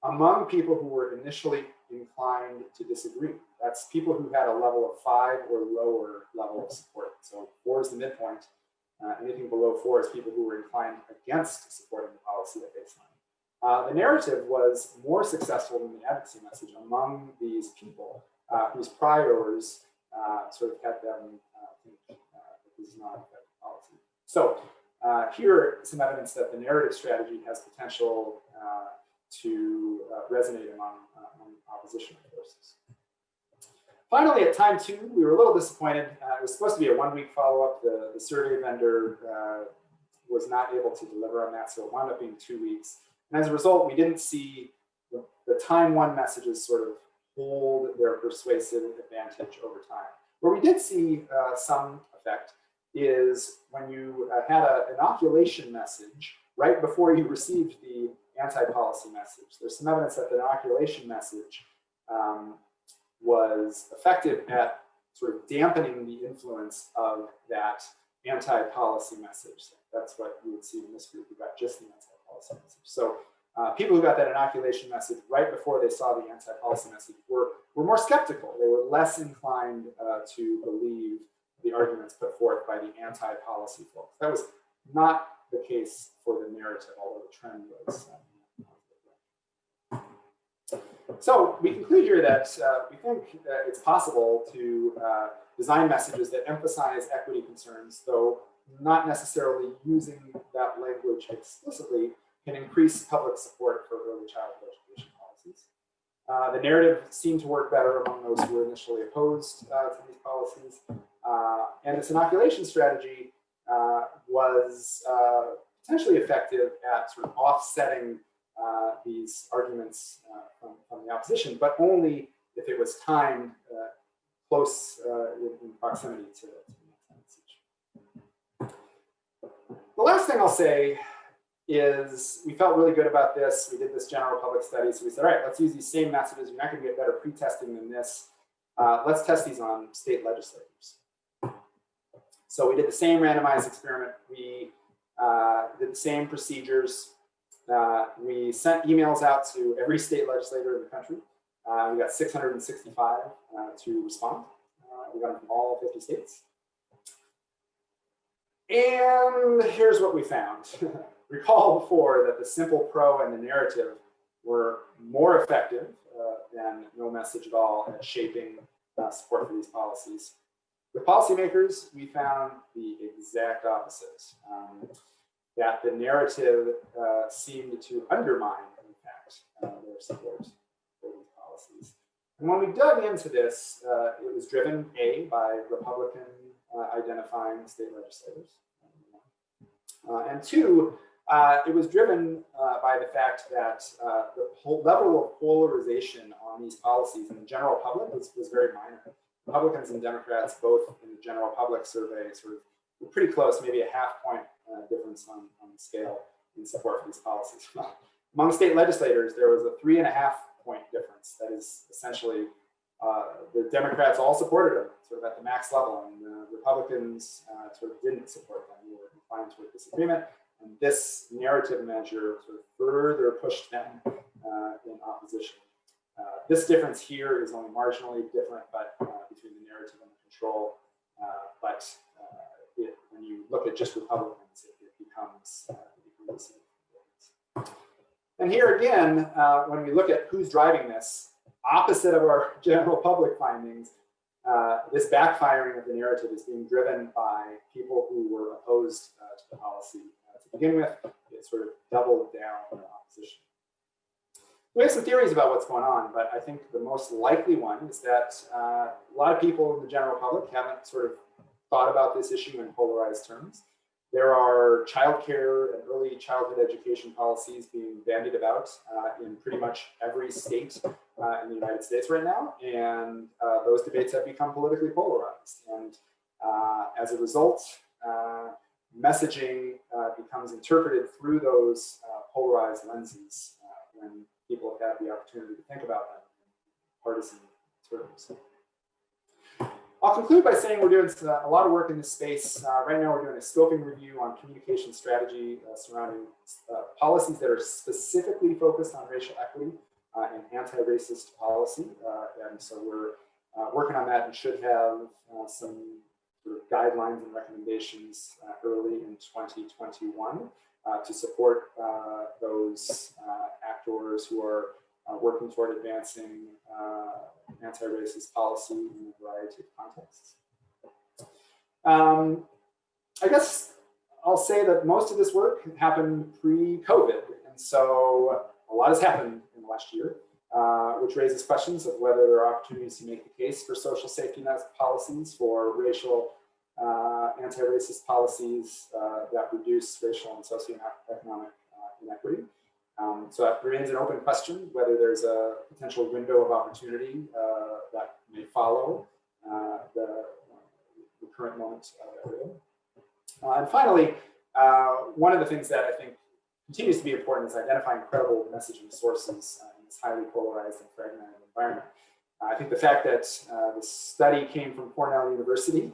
among people who were initially inclined to disagree. That's people who had a level of 5 or lower level of support. So 4 is the midpoint. Anything below 4 is people who were inclined against supporting the policy at baseline. The narrative was more successful than the advocacy message among these people whose priors sort of had them think that this is not an effective policy. So here some evidence that the narrative strategy has potential to resonate among opposition forces. Finally, at time 2, we were a little disappointed. It was supposed to be a 1-week follow-up. The survey vendor was not able to deliver on that, so it wound up being 2 weeks. And as a result, we didn't see the time 1 messages sort of hold their persuasive advantage over time. Where we did see some effect is when you had an inoculation message right before you received the anti-policy message. There's some evidence that the inoculation message was effective at sort of dampening the influence of that anti-policy message. That's what you would see in this group who got just the anti-policy message. So people who got that inoculation message right before they saw the anti-policy message were more skeptical. They were less inclined to believe the arguments put forth by the anti-policy folks. That was not the case for the narrative, although the trend was. So we conclude here that we think it's possible to design messages that emphasize equity concerns, though not necessarily using that language explicitly, can increase public support for early childhood education policies. The narrative seemed to work better among those who were initially opposed to these policies. And this inoculation strategy was potentially effective at sort of offsetting these arguments from the opposition, but only if it was timed close in proximity to the message. The last thing I'll say is we felt really good about this. We did this general public study, so we said, all right, let's use these same messages. You're not going to get better pre-testing than this. Let's test these on state legislators. So we did the same randomized experiment. We did the same procedures. We sent emails out to every state legislator in the country. We got 665 to respond. We got them from all 50 states. And here's what we found. Recall before that the simple pro and the narrative were more effective than no message at all at shaping support for these policies. With policymakers, we found the exact opposite, that the narrative seemed to undermine, in fact, their support for these policies. And when we dug into this, it was driven, A, by Republican identifying state legislators, and two, it was driven by the fact that the level of polarization on these policies in the general public was very minor. Republicans and Democrats, both in the general public survey, sort of were pretty close, maybe a half-point difference on the scale in support for these policies. Among state legislators, there was a 3.5-point difference. That is essentially the Democrats all supported them, sort of at the max level, and the Republicans sort of didn't support them. They were inclined toward disagreement. And this narrative measure sort of further pushed them in opposition. This difference here is only marginally different, but between the narrative and the control. When you look at just Republicans, it becomes significant. And here again, when we look at who's driving this, opposite of our general public findings, this backfiring of the narrative is being driven by people who were opposed to the policy to begin with. It sort of doubled down on opposition. We have some theories about what's going on, but I think the most likely one is that a lot of people in the general public haven't sort of thought about this issue in polarized terms. There are childcare and early childhood education policies being bandied about in pretty much every state in the United States right now, and those debates have become politically polarized. And as a result, messaging becomes interpreted through those polarized lenses when people have had the opportunity to think about them in partisan terms. I'll conclude by saying we're doing a lot of work in this space. Right now we're doing a scoping review on communication strategy surrounding policies that are specifically focused on racial equity and anti-racist policy. And so we're working on that and should have some sort of guidelines and recommendations early in 2021 to support those actors who are working toward advancing anti-racist policy in a variety of contexts. I guess I'll say that most of this work happened pre-COVID, and so a lot has happened in the last year, which raises questions of whether there are opportunities to make the case for social safety net policies, for racial anti-racist policies that reduce racial and socioeconomic inequity. So that remains an open question, whether there's a potential window of opportunity that may follow the current moment that we're in. And finally, one of the things that I think continues to be important is identifying credible messaging sources in this highly polarized and fragmented environment. I think the fact that the study came from Cornell University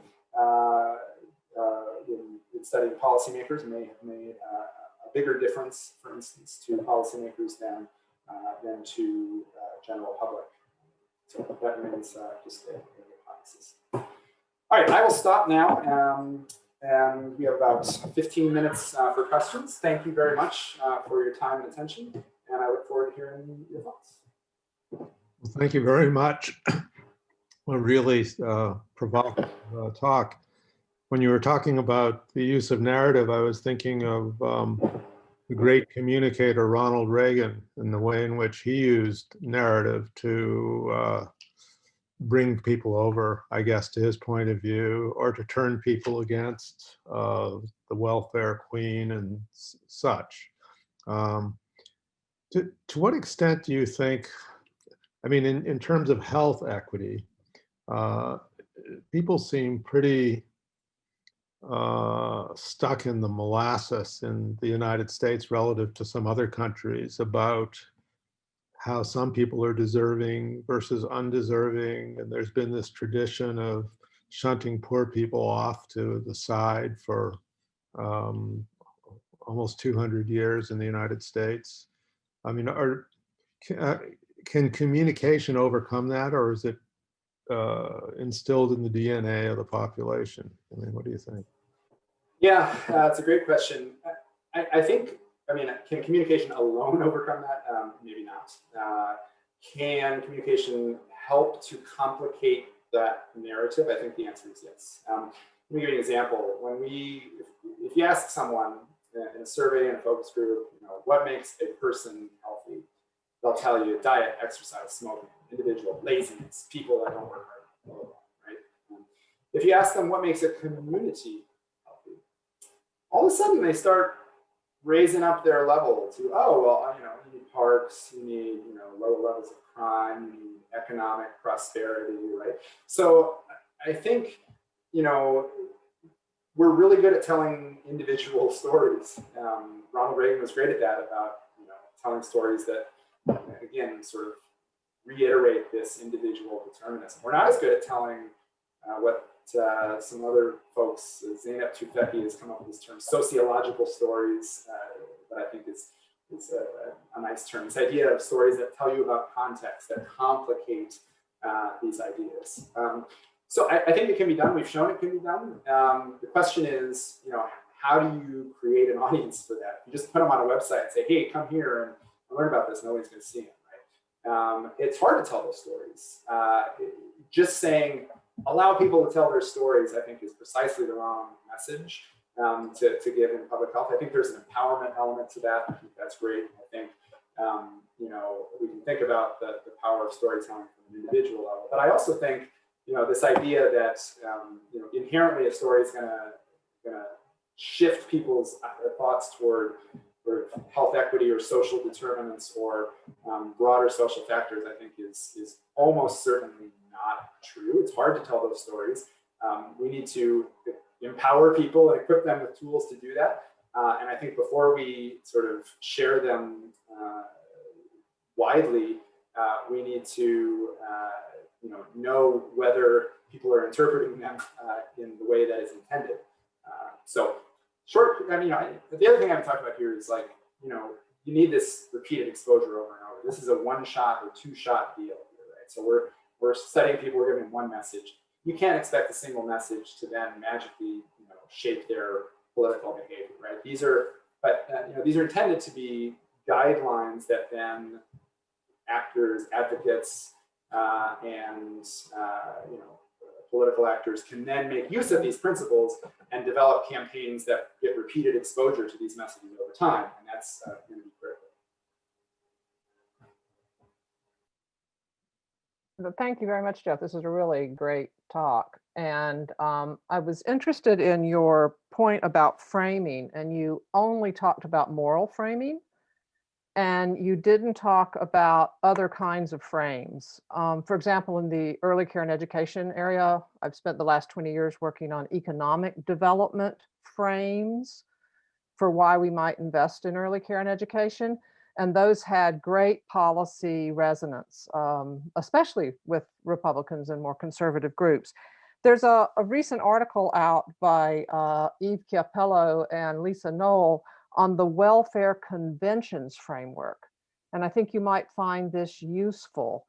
in studying policymakers may have made a bigger difference, for instance, to policymakers than to general public. So that remains just a hypothesis. All right, I will stop now. And we have about 15 minutes for questions. Thank you very much for your time and attention. And I look forward to hearing your thoughts. Well, thank you very much. A really provocative talk. When you were talking about the use of narrative, I was thinking of the great communicator Ronald Reagan and the way in which he used narrative to bring people over, I guess, to his point of view, or to turn people against the welfare queen and such. Um, to what extent do you think, I mean, in terms of health equity, uh, people seem pretty stuck in the molasses in the United States relative to some other countries about how some people are deserving versus undeserving. And there's been this tradition of shunting poor people off to the side for um, almost 200 years in the United States. I mean, can communication overcome that, or is it instilled in the DNA of the population? I mean, what do you think? Yeah, it's a great question. I think, I mean, can communication alone overcome that? Maybe not. Can communication help to complicate that narrative? I think the answer is yes. Let me give you an example. If you ask someone in a survey, in a focus group, what makes a person healthy, they'll tell you diet, exercise, smoking, individual, laziness, people that don't work hard, right? If you ask them what makes a community healthy, all of a sudden they start raising up their level to, oh, well, you need parks, you need, low levels of crime, you need economic prosperity, right? So I think, we're really good at telling individual stories. Ronald Reagan was great at that, about, telling stories that, again, sort of reiterate this individual determinism. We're not as good at telling what some other folks, Zeynep Tufekci has come up with this term, sociological stories, that I think is a nice term. This idea of stories that tell you about context, that complicate these ideas. So I think it can be done. We've shown it can be done. The question is, how do you create an audience for that? You just put them on a website and say, hey, come here and learn about this. Nobody's going to see it, right? It's hard to tell those stories. Just saying, allow people to tell their stories, I think, is precisely the wrong message to give in public health. I think there's an empowerment element to that. I think that's great. I think, we can think about the power of storytelling from an individual level. But I also think, this idea that, inherently a story is going to shift people's thoughts toward health equity or social determinants or broader social factors, I think is almost certainly not true. It's hard to tell those stories. We need to empower people and equip them with tools to do that. And I think before we sort of share them widely, we need to know whether people are interpreting them in the way that is intended. So the other thing I haven't talked about here is you need this repeated exposure over and over. This is a one-shot or two-shot deal here, right? So we're studying people, we're giving them one message. You can't expect a single message to then magically, shape their political behavior, right? These are intended to be guidelines that then actors, advocates, and political actors can then make use of these principles and develop campaigns that get repeated exposure to these messages over time, and that's going to be critical. Thank you very much, Jeff. This is a really great talk. And I was interested in your point about framing, and you only talked about moral framing, and you didn't talk about other kinds of frames. For example, in the early care and education area, I've spent the last 20 years working on economic development frames for why we might invest in early care and education. And those had great policy resonance, especially with Republicans and more conservative groups. There's a recent article out by Eve Chiapello and Lisa Knoll on the welfare conventions framework. And I think you might find this useful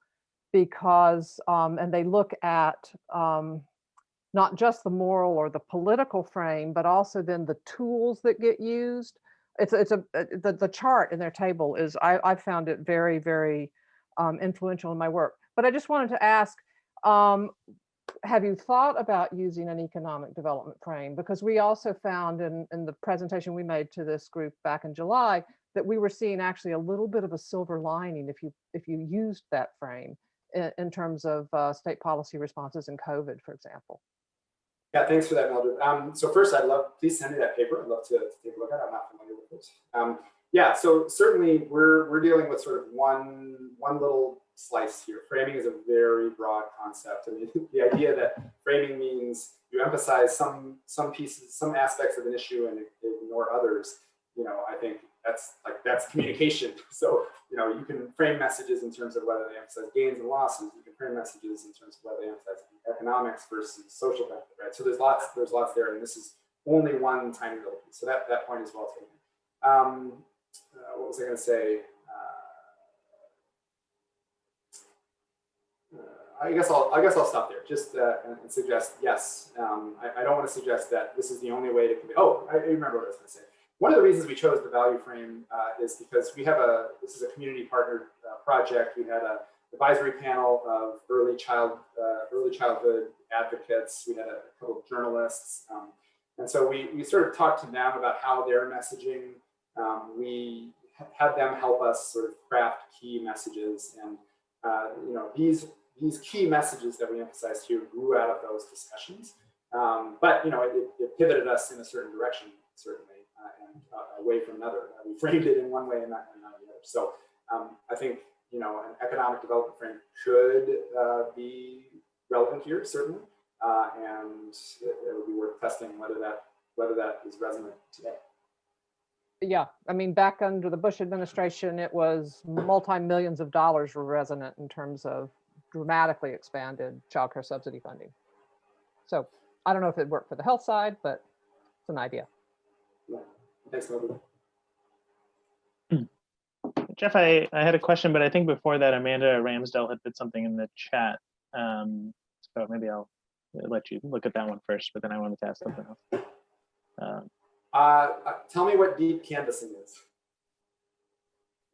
because, and they look at not just the moral or the political frame, but also then the tools that get used. The chart in their table is, I found it very, very influential in my work. But I just wanted to ask, have you thought about using an economic development frame? Because we also found in the presentation we made to this group back in July that we were seeing actually a little bit of a silver lining if you used that frame. in terms of state policy responses in COVID, for example? Yeah, thanks for that, Mildred. So first, please send me that paper. I'd love to take a look at it. I'm not familiar with it. Yeah, so certainly we're dealing with sort of one little slice here. Framing is a very broad concept. I mean, the idea that framing means you emphasize some pieces, some aspects of an issue and ignore others, I think that's communication. So, you can frame messages in terms of whether they emphasize gains and losses. You can frame messages in terms of whether they emphasize economics versus social benefit, right? So there's lots there, and this is only one tiny little piece. So that point is well taken. What was I going to say? I guess I'll stop there. Just and suggest yes. I don't want to suggest that this is the only way to convey. Oh, I remember what I was going to say. One of the reasons we chose the value frame is because we have this is a community partnered project. We had an advisory panel of early childhood advocates. We had a couple of journalists, and so we sort of talked to them about how they're messaging. We had them help us sort of craft key messages, and these key messages that we emphasized here grew out of those discussions. But it pivoted us in a certain direction, certainly, and away from another. We framed it in one way and not the other. So I think an economic development frame should be relevant here, certainly, and it would be worth testing whether that is resonant today. Yeah, I mean, back under the Bush administration, it was multi-millions of dollars were resonant in terms of dramatically expanded childcare subsidy funding. So I don't know if it worked for the health side, but it's an idea. Yeah. Thanks, Mildred. Jeff, I had a question, but I think before that, Amanda Ramsdell had put something in the chat. So maybe I'll let you look at that one first, but then I wanted to ask something else. Tell me what deep canvassing is.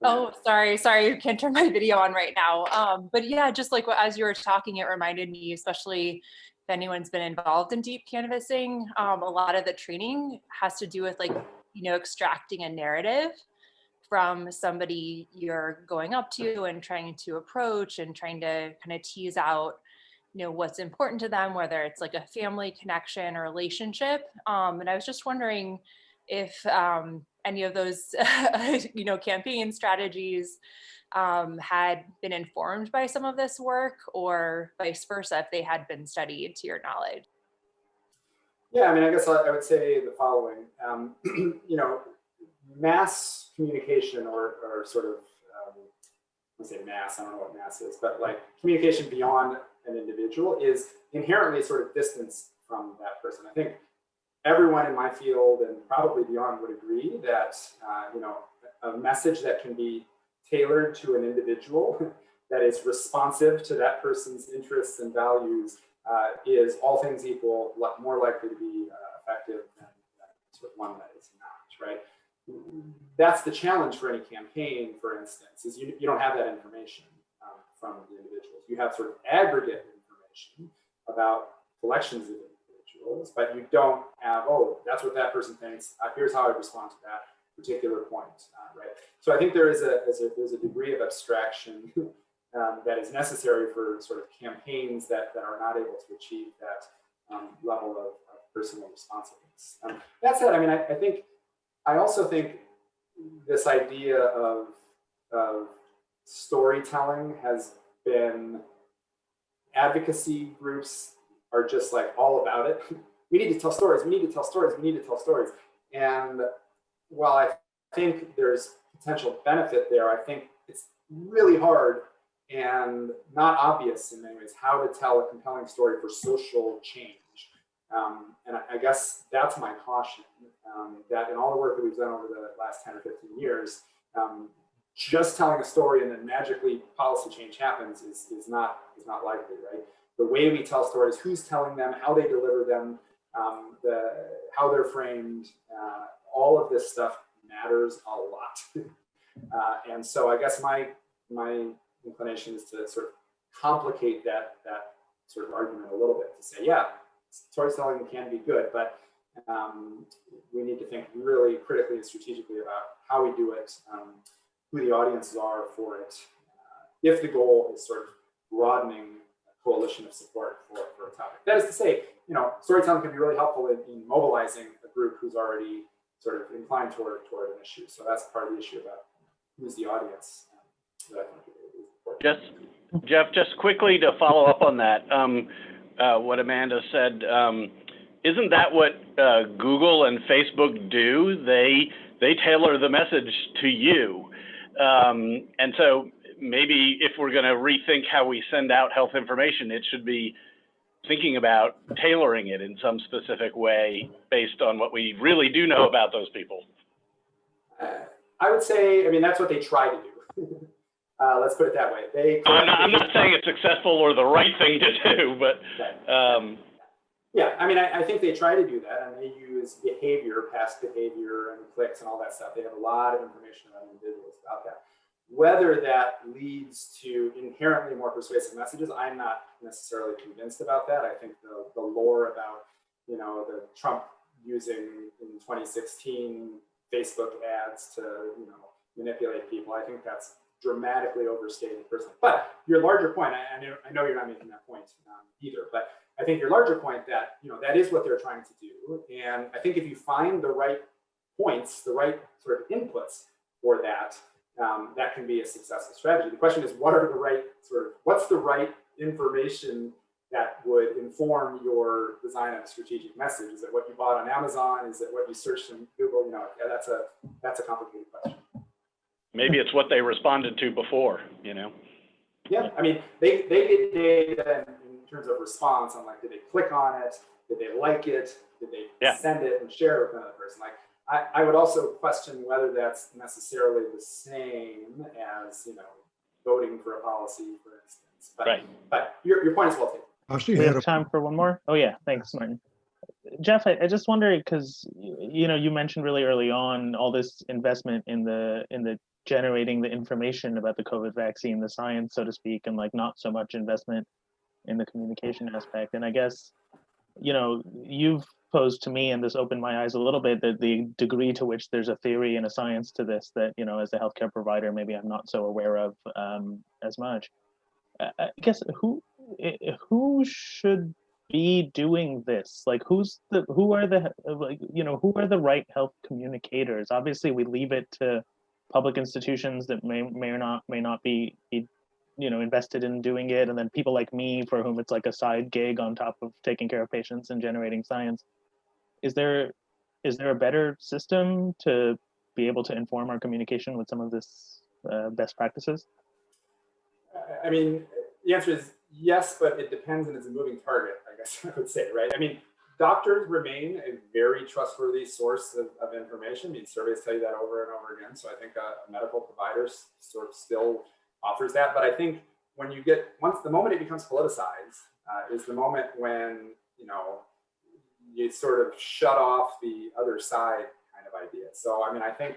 Oh, sorry, you can't turn my video on right now. But yeah, just like as you were talking, it reminded me, especially if anyone's been involved in deep canvassing, a lot of the training has to do with extracting a narrative from somebody you're going up to and trying to approach and trying to kind of tease out, what's important to them, whether it's like a family connection or relationship. And I was just wondering if any of those, campaign strategies had been informed by some of this work, or vice versa, if they had been studied to your knowledge. Yeah, I mean, I guess I would say the following. Mass communication or sort of, I say mass, I don't know what mass is, but like communication beyond an individual is inherently sort of distanced from that person. I think everyone in my field and probably beyond would agree that a message that can be tailored to an individual that is responsive to that person's interests and values is, all things equal, more likely to be effective than sort of one that is not, right? That's the challenge for any campaign, for instance, is you don't have that information from the individuals. You have sort of aggregate information about collections of individuals, but you don't have, oh, that's what that person thinks. Here's how I respond to that particular point, right? So I think there's a degree of abstraction that is necessary for sort of campaigns that are not able to achieve that level of personal responsiveness. That said, I mean, I also think this idea of storytelling has been, advocacy groups are just like all about it. We need to tell stories, we need to tell stories, we need to tell stories. And while I think there's potential benefit there, I think it's really hard and not obvious in many ways how to tell a compelling story for social change. And I guess that's my caution, that in all the work that we've done over the last 10 or 15 years, just telling a story and then magically policy change happens is not likely, right? The way we tell stories, who's telling them, how they deliver them, how they're framed, all of this stuff matters a lot. And so I guess my inclination is to sort of complicate that sort of argument a little bit, to say, yeah, storytelling can be good, but we need to think really critically and strategically about how we do it, who the audiences are for it, if the goal is sort of broadening coalition of support for a topic. That is to say, storytelling can be really helpful in mobilizing a group who's already sort of inclined toward an issue. So that's part of the issue about who's the audience that I think is important. Jeff, just quickly to follow up on that, what Amanda said, isn't that what Google and Facebook do? They tailor the message to you. And so maybe if we're going to rethink how we send out health information, it should be thinking about tailoring it in some specific way based on what we really do know about those people. I would say, that's what they try to do. Let's put it that way. I'm not saying it's successful or the right thing to do, but yeah, I think they try to do that, and they use behavior, past behavior, and clicks and all that stuff. They have a lot of information about individuals about that. Whether that leads to inherently more persuasive messages, I'm not necessarily convinced about that. I think the lore about, the Trump using in 2016 Facebook ads to, manipulate people, I think that's dramatically overstated personally. But your larger point, I know you're not making that point either, but I think your larger point that, that is what they're trying to do. And I think if you find the right points, the right sort of inputs for that, that can be a successful strategy. The question is, what's the right information that would inform your design of a strategic message? Is it what you bought on Amazon? Is it what you searched in Google? That's a complicated question. maybe it's what they responded to before, Yeah, they get data in terms of response on did they click on it? Did they like it? Did they send it and share it with another person? I would also question whether that's necessarily the same as, voting for a policy, for instance. But, right. But your point is well taken. We have time for one more? Oh yeah, thanks, Martin. Jeff, I just wonder, because you mentioned really early on all this investment in the generating the information about the COVID vaccine, the science, so to speak, and not so much investment in the communication aspect. And I guess, you've posed to me, and this opened my eyes a little bit, that the degree to which there's a theory and a science to this that, as a healthcare provider, maybe I'm not so aware of as much. I guess who should be doing this? Who are the right health communicators? Obviously, we leave it to public institutions that may or not be invested in doing it, and then people like me for whom it's like a side gig on top of taking care of patients and generating science. Is there a better system to be able to inform our communication with some of this best practices? The answer is yes, but it depends, and it's a moving target, I guess I would say, right? Doctors remain a very trustworthy source of information. Surveys tell you that over and over again. So I think a medical provider sort of still offers that. But I think the moment it becomes politicized is the moment when, you sort of shut off the other side kind of idea. So, I think,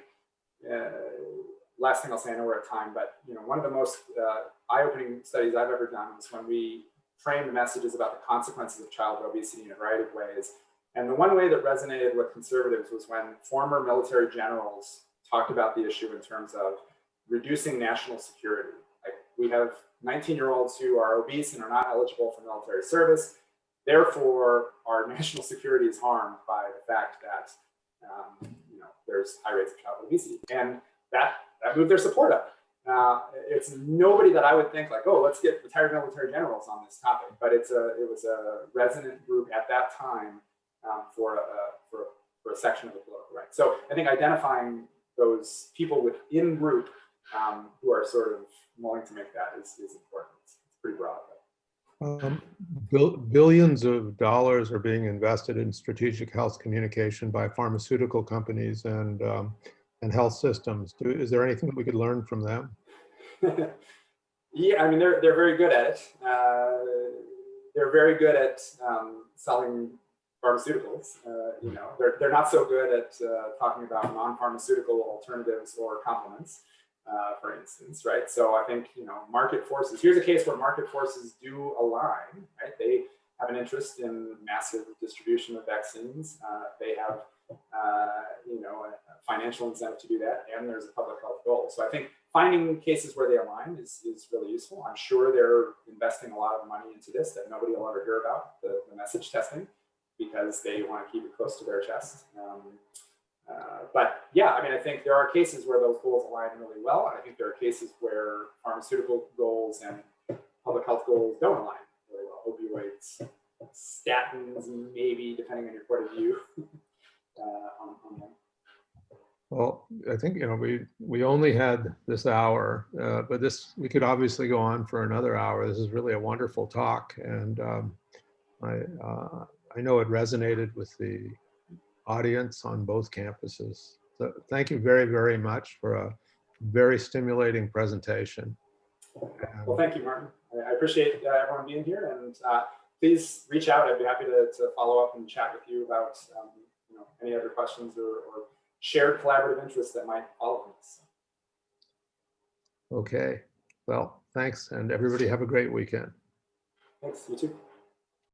last thing I'll say, I know we're at time, but, one of the most eye-opening studies I've ever done was when we framed messages about the consequences of childhood obesity in a variety of ways. And the one way that resonated with conservatives was when former military generals talked about the issue in terms of reducing national security. We have 19-year-olds who are obese and are not eligible for military service. Therefore, our national security is harmed by the fact that there's high rates of childhood obesity, and that moved their support up. It's nobody that I would think let's get retired military generals on this topic, but it was a resonant group at that time for a section of the political right. So I think identifying those people within group who are sort of willing to make that is important. It's pretty broad. Billions of dollars are being invested in strategic health communication by pharmaceutical companies and health systems. Is there anything that we could learn from them? Yeah, they're very good at it. They're very good at selling pharmaceuticals. They're not so good at talking about non-pharmaceutical alternatives or complements, for instance, right? So I think market forces. Here's a case where market forces do align, right? They have an interest in massive distribution of vaccines. They have a financial incentive to do that, and there's a public health goal. So I think finding cases where they align is really useful. I'm sure they're investing a lot of money into this that nobody will ever hear about, the message testing, because they want to keep it close to their chest. But yeah, I mean, I think there are cases where those goals align really well. And I think there are cases where pharmaceutical goals and public health goals don't align really well. Opioids, statins, maybe, depending on your point of view on them. Well, I think, we only had this hour, but we could obviously go on for another hour. This is really a wonderful talk. And I know it resonated with the audience on both campuses. So thank you very, very much for a very stimulating presentation. Well, thank you, Martin. I appreciate everyone being here, and please reach out. I'd be happy to follow up and chat with you about any other questions or shared collaborative interests that might follow from this. Okay. Well, thanks, and everybody have a great weekend. Thanks. You too.